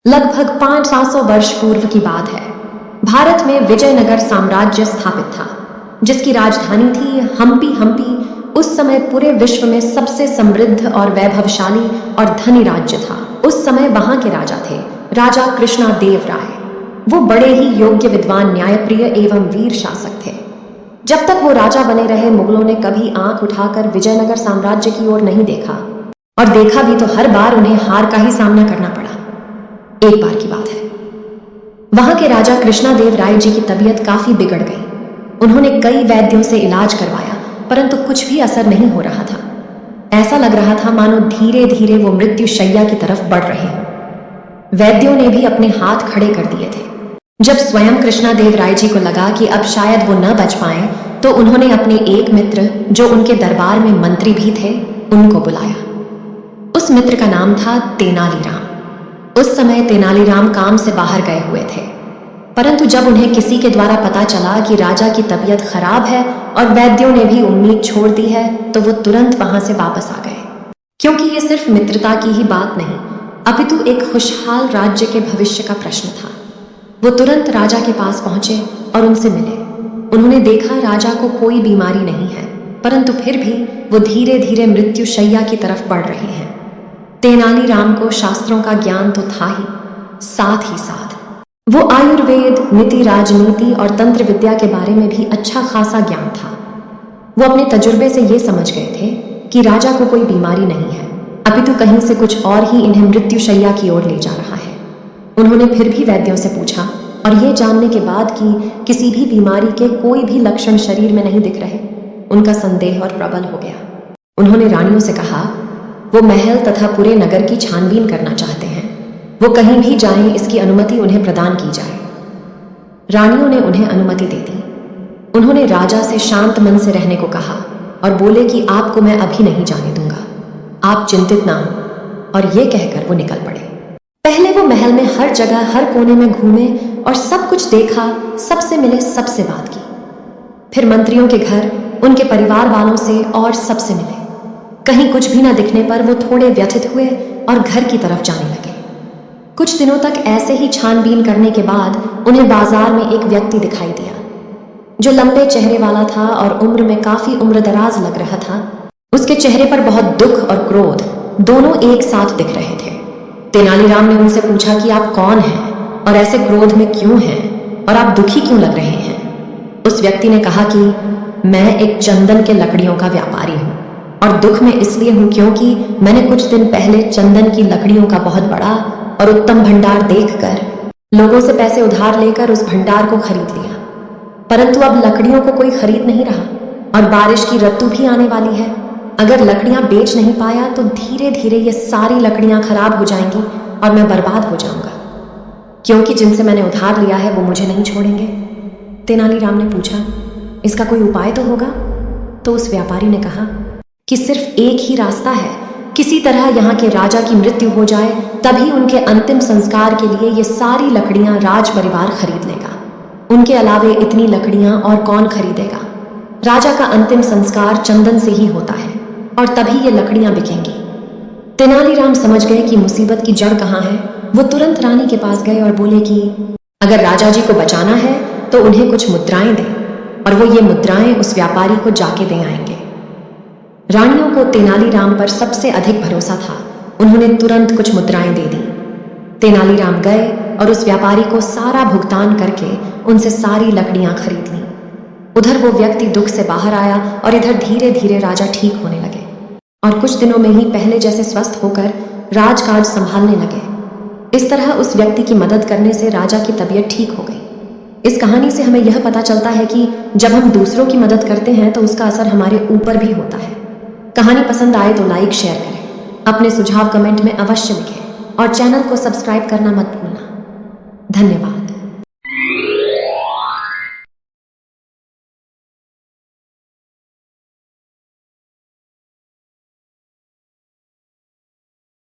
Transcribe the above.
लगभग 500-700 वर्ष पूर्व की बात है। भारत में विजयनगर साम्राज्य स्थापित था, जिसकी राजधानी थी हम्पी। हम्पी उस समय पूरे विश्व में सबसे समृद्ध और वैभवशाली और धनी राज्य था। उस समय वहां के राजा थे राजा कृष्णदेव राय। वो बड़े ही योग्य, विद्वान, न्यायप्रिय एवं वीर शासक थे। जब तक वो राजा बने रहे, मुगलों ने कभी आंख उठाकर विजयनगर साम्राज्य की ओर नहीं देखा, और देखा भी तो हर बार उन्हें हार का ही सामना करना पड़ा। एक बार की बात है, वहां के राजा कृष्णदेव राय जी की तबीयत काफी बिगड़ गई। उन्होंने कई वैद्यों से इलाज करवाया, परंतु कुछ भी असर नहीं हो रहा था। ऐसा लग रहा था मानो धीरे धीरे वो मृत्यु शैया की तरफ बढ़ रहे हों। वैद्यों ने भी अपने हाथ खड़े कर दिए थे। जब स्वयं कृष्णदेव राय जी को लगा कि अब शायद वो न बच पाए, तो उन्होंने अपने एक मित्र, जो उनके दरबार में मंत्री भी थे, उनको बुलाया। उस मित्र का नाम था तेनालीराम। उस समय तेनालीराम काम से बाहर गए हुए थे, परंतु जब उन्हें किसी के द्वारा पता चला कि राजा की तबीयत खराब है और वैद्यों ने भी उम्मीद छोड़ दी है, तो वो तुरंत वहां से वापस आ गए। क्योंकि ये सिर्फ मित्रता की ही बात नहीं, अपितु एक खुशहाल राज्य के भविष्य का प्रश्न था। वो तुरंत राजा के पास पहुंचे और उनसे मिले। उन्होंने देखा राजा को कोई बीमारी नहीं है, परंतु फिर भी वो धीरे धीरे मृत्यु शैया की तरफ बढ़ रहे हैं। तेनालीराम को शास्त्रों का ज्ञान तो था ही, साथ ही साथ वो आयुर्वेद, नीति, राजनीति और तंत्र विद्या के बारे में भी अच्छा खासा ज्ञान था। वो अपने तजुर्बे से ये समझ गए थे कि राजा को कोई बीमारी नहीं है, अपितु कहीं से कुछ और ही इन्हें मृत्यु शैया की ओर ले जा रहा है। उन्होंने फिर भी वैद्यों से पूछा, और ये जानने के बाद कि किसी भी बीमारी के कोई भी लक्षण शरीर में नहीं दिख रहे, उनका संदेह और प्रबल हो गया। उन्होंने रानियों से कहा, वो महल तथा पूरे नगर की छानबीन करना चाहते हैं। वो कहीं भी जाएं, इसकी अनुमति उन्हें प्रदान की जाए। रानियों ने उन्हें अनुमति दे दी। उन्होंने राजा से शांत मन से रहने को कहा और बोले कि आपको मैं अभी नहीं जाने दूंगा, आप चिंतित ना हो। और ये कहकर वो निकल पड़े। पहले वो महल में हर जगह, हर कोने में घूमे और सब कुछ देखा, सबसे मिले, सबसे बात की। फिर मंत्रियों के घर, उनके परिवार वालों से और सबसे मिले। कहीं कुछ भी न दिखने पर वो थोड़े व्यथित हुए और घर की तरफ जाने लगे। कुछ दिनों तक ऐसे ही छानबीन करने के बाद उन्हें बाजार में एक व्यक्ति दिखाई दिया, जो लंबे चेहरे वाला था और उम्र में काफी उम्रदराज लग रहा था। उसके चेहरे पर बहुत दुख और क्रोध दोनों एक साथ दिख रहे थे। तेनालीराम ने उनसे पूछा कि आप कौन हैं और ऐसे क्रोध में क्यों हैं और आप दुखी क्यों लग रहे हैं। उस व्यक्ति ने कहा कि मैं एक चंदन के लकड़ियों का व्यापारी हूँ और दुख में इसलिए हूँ क्योंकि मैंने कुछ दिन पहले चंदन की लकड़ियों का बहुत बड़ा और उत्तम भंडार देखकर लोगों से पैसे उधार लेकर उस भंडार को खरीद लिया, परंतु अब लकड़ियों को कोई खरीद नहीं रहा और बारिश की ऋतु भी आने वाली है। अगर लकड़ियां बेच नहीं पाया तो धीरे धीरे ये सारी लकड़ियां खराब हो जाएंगी और मैं बर्बाद हो जाऊंगा, क्योंकि जिनसे मैंने उधार लिया है वो मुझे नहीं छोड़ेंगे। तेनालीराम ने पूछा, इसका कोई उपाय तो होगा? तो उस व्यापारी ने कहा कि सिर्फ एक ही रास्ता है, किसी तरह यहाँ के राजा की मृत्यु हो जाए, तभी उनके अंतिम संस्कार के लिए ये सारी लकड़ियां राज परिवार खरीद लेगा। उनके अलावे इतनी लकड़ियां और कौन खरीदेगा? राजा का अंतिम संस्कार चंदन से ही होता है और तभी ये लकड़ियां बिकेंगी। तेनालीराम समझ गए कि मुसीबत की जड़ कहाँ है। वो तुरंत रानी के पास गए और बोले कि अगर राजा जी को बचाना है तो उन्हें कुछ मुद्राएं दें, और वो ये मुद्राएं उस व्यापारी को जाके दे आएंगे। रानियों को तेनालीराम पर सबसे अधिक भरोसा था। उन्होंने तुरंत कुछ मुद्राएं दे दी। तेनालीराम गए और उस व्यापारी को सारा भुगतान करके उनसे सारी लकड़ियां खरीद लीं। उधर वो व्यक्ति दुख से बाहर आया और इधर धीरे धीरे राजा ठीक होने लगे और कुछ दिनों में ही पहले जैसे स्वस्थ होकर राजकाज संभालने लगे। इस तरह उस व्यक्ति की मदद करने से राजा की तबीयत ठीक हो गई। इस कहानी से हमें यह पता चलता है कि जब हम दूसरों की मदद करते हैं तो उसका असर हमारे ऊपर भी होता है। कहानी पसंद आए तो लाइक, शेयर करें, अपने सुझाव कमेंट में अवश्य लिखें और चैनल को सब्सक्राइब करना मत भूलना। धन्यवाद।